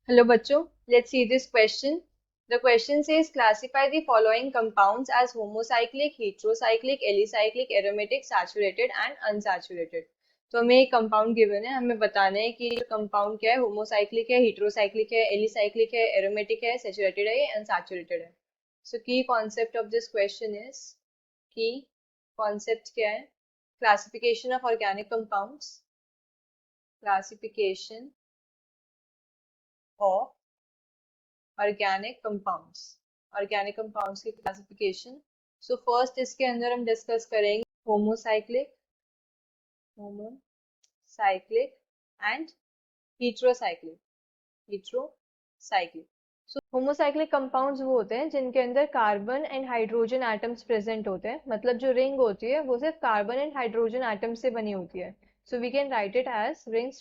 Hello bachcho, let's see this question. The question says classify the following compounds as homocyclic, heterocyclic, alicyclic, aromatic, saturated and unsaturated. तो हमें एक compound given है, हमें बताना है कि जो कंपाउंड क्या है, होमोसाइक्लिक है, heterocyclic है, alicyclic है, aromatic है, saturated है या unsaturated है. So key concept of this question is key concept क्या है? Classification of organic compounds, classification of organic compounds की क्लासिफिकेशन. सो फर्स्ट इसके अंदर हम डिस्कस करेंगे homocyclic homocyclic and heterocyclic heterocyclic. So homocyclic compounds वो होते हैं जिनके अंदर carbon and hydrogen atoms present होते हैं, मतलब जो रिंग होती है वो सिर्फ कार्बन एंड हाइड्रोजन एटम्स से बनी होती है. So we can write it as ring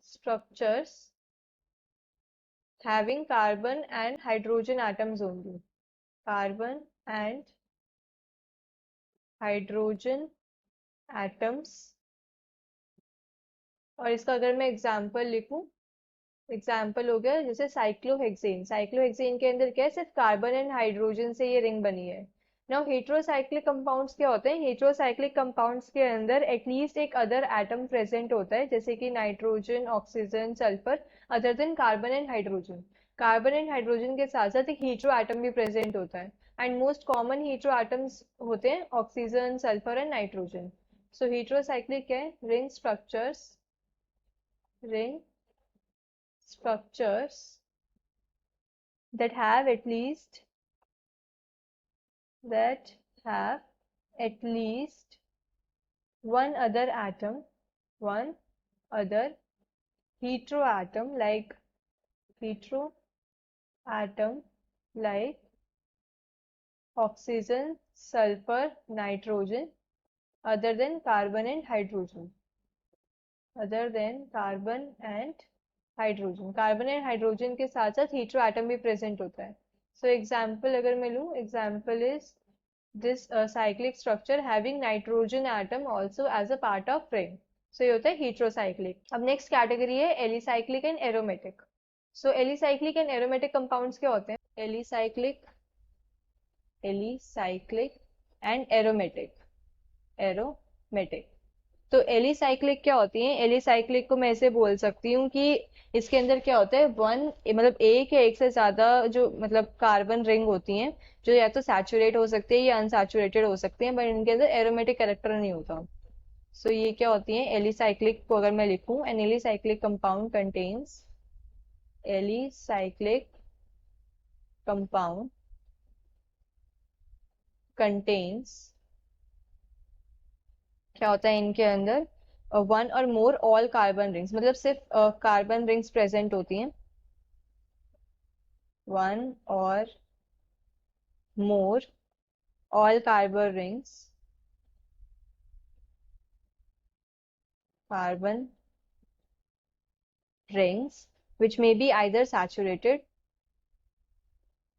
structures having carbon and hydrogen atoms only. Carbon and hydrogen atoms. और इसका अगर मैं एग्जाम्पल लिखूं, एग्जाम्पल हो गया जैसे साइक्लोहेक्सेन के अंदर क्या है, सिर्फ कार्बन एंड हाइड्रोजन से ये रिंग बनी है. नाउ हेट्रोसाइक्लिक कंपाउंड्स क्या होते हैं? हेट्रोसाइक्लिक कंपाउंड्स के अंदर एटलीस्ट एक अदर एटम प्रेजेंट होता है, जैसे कि nitrogen, oxygen, sulphur, other than carbon and hydrogen. Carbon and hydrogen के साथ साथ एक हीट्रो एटम भी प्रेजेंट होता है, and most common hetero atoms होते हैं oxygen, sulphur and nitrogen. So heterocyclic क्या है? Ring structures that have at least that have at least one other heteroatom like heteroatom like oxygen, sulfur, nitrogen, other than carbon and hydrogen. Carbon and hydrogen के साथ साथ hetero atom भी present होता है. So example अगर मैं लूँ, example is this cyclic structure having nitrogen atom also as a part of ring. So ये होता है हीट्रोसाइक्लिक. अब नेक्स्ट कैटेगरी है alicyclic and aromatic. So alicyclic and aromatic compounds क्या होते हैं? Alicyclic and aromatic. तो एलिसाइक्लिक क्या होती है? एलिसाइक्लिक को मैं ऐसे बोल सकती हूँ कि इसके अंदर क्या होता है, मतलब एक या एक से ज्यादा जो मतलब कार्बन रिंग होती हैं, जो या तो सैचुरेट हो सकती है या अनसैचुरेटेड हो सकती हैं, बट इनके अंदर एरोमेटिक कैरेक्टर नहीं होता. सो ये क्या होती है? एलिसाइक्लिक को अगर मैं लिखूं, एन एलिसाइक्लिक कंपाउंड कंटेन्स क्या होता है इनके अंदर? One or more all carbon rings, मतलब सिर्फ कार्बन रिंग्स प्रेजेंट होती हैं. One or more all carbon rings which may be either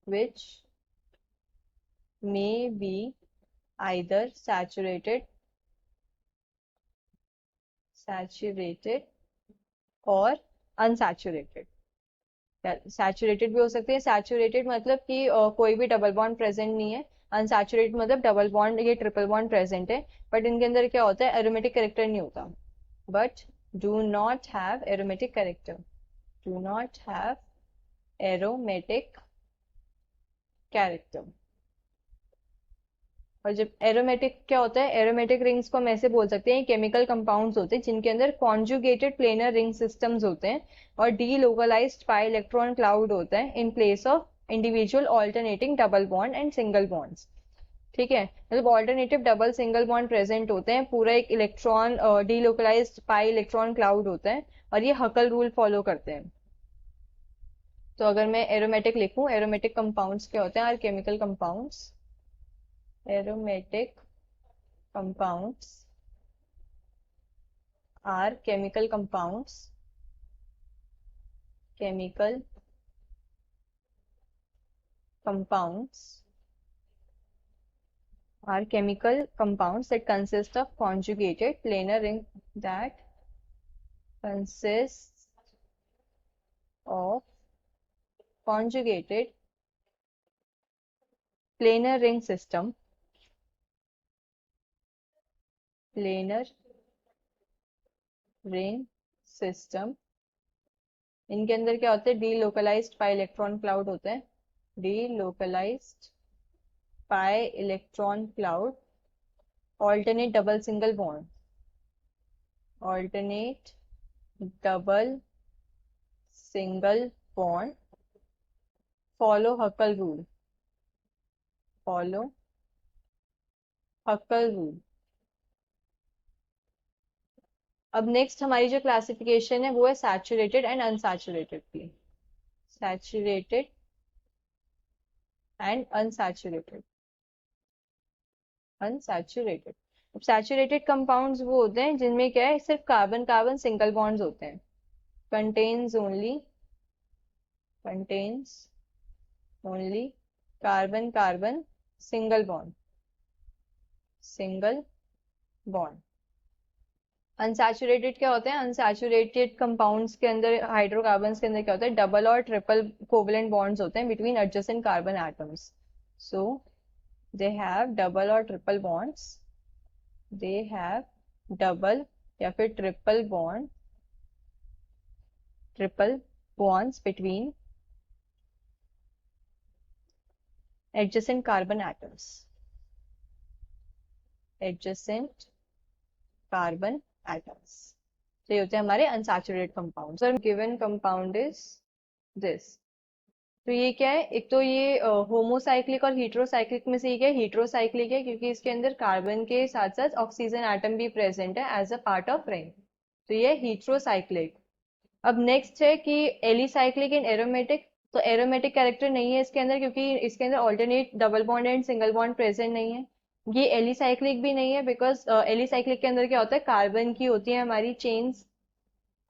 which may be either saturated और unsaturated. सैचुरेटेड भी हो सकते हैं. सैचुरेटेड मतलब कि कोई भी डबल बॉन्ड प्रेजेंट नहीं है. अनसैचुरेटेड मतलब डबल बॉन्ड या ट्रिपल बॉन्ड प्रेजेंट है, बट इनके अंदर क्या होता है? एरोमेटिक कैरेक्टर नहीं होता. But do not have aromatic character. और जब एरोमेटिक क्या होता है? एरोमेटिक रिंग्स को हम ऐसे बोल सकते हैं, केमिकल कंपाउंड्स होते हैं जिनके अंदर कॉन्जुगेटेड प्लेनर रिंग सिस्टम्स होते हैं और डीलोकलाइज्ड पाई इलेक्ट्रॉन क्लाउड होता है in place of individual alternating double bond and single bonds. ठीक है, मतलब alternative double single bond present होते हैं, पूरा एक electron delocalised pi electron cloud होता है, और ये हकल रूल फॉलो करते हैं. तो अगर मैं एरोमेटिक लिखूं, एरोमेटिक कंपाउंड्स क्या होते हैं? Are chemical compounds. Aromatic compounds are chemical compounds that consist of conjugated planar ring that consists of conjugated planar ring system, planar ring system, इनके अंदर क्या होते हैं, डीलोकलाइज्ड पाई इलेक्ट्रॉन क्लाउड होते हैं, delocalised pi electron cloud, alternate double single bond, alternate double single bond, follow Huckel rule, follow Huckel rule. अब next हमारी जो क्लासिफिकेशन है वो है सैचुरेटेड एंड अनसैचुरेटेड की, सैचुरेटेड एंड अनसैचुरेटेड, अनसैचुरेटेड। अब सैचुरेटेड कंपाउंड्स वो होते हैं जिनमें क्या है, सिर्फ कार्बन कार्बन सिंगल बॉन्ड्स होते हैं, contains only carbon carbon single bond, single bond। Unsaturated क्या होते हैं, अनसैचुरेटेड कंपाउंड्स के अंदर, हाइड्रोकार्बन्स के अंदर क्या होता है, double or triple covalent bonds होते हैं between adjacent carbon atoms, so they have double or triple bonds, they have double या फिर triple bonds between adjacent carbon atoms, adjacent carbon atoms। तो ये होते हैं हमारे unsaturated compound. Sir given compound is this, तो ये क्या है, एक तो ये होमोसाइक्लिक और हीट्रोसाइक्लिक में से ये क्या है, हीट्रोसाइक्लिक है क्योंकि इसके अंदर कार्बन के साथ साथ ऑक्सीजन एटम भी प्रेजेंट है as a part of ring, तो ये हीट्रोसाइक्लिक। अब नेक्स्ट है कि एलिसाइक्लिक एंड एरोमेटिक, तो एरोमेटिक कैरेक्टर नहीं है इसके अंदर क्योंकि इसके अंदर alternate double bond and single bond present नहीं है। ये एलिसाइक्लिक भी नहीं है बिकॉज एलिसाइक्लिक के अंदर क्या होता है, कार्बन की होती है हमारी चेन्स,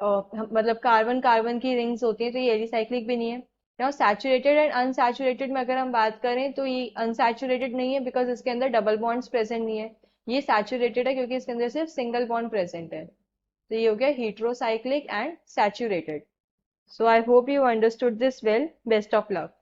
मतलब कार्बन कार्बन की रिंग्स होती हैं, तो ये एलिसाइक्लिक भी नहीं है। नाउ सैचुरेटेड एंड अनसैचुरेटेड में अगर हम बात करें तो ये अनसैचुरेटेड नहीं है बिकॉज इसके अंदर डबल बॉन्ड्स प्रेजेंट नहीं है। ये सैचुरेटेड है क्योंकि इसके अंदर सिर्फ सिंगल बॉन्ड प्रेजेंट है, तो ये हो गया heterocyclic and saturated. So I hope you understood this well. Best of luck.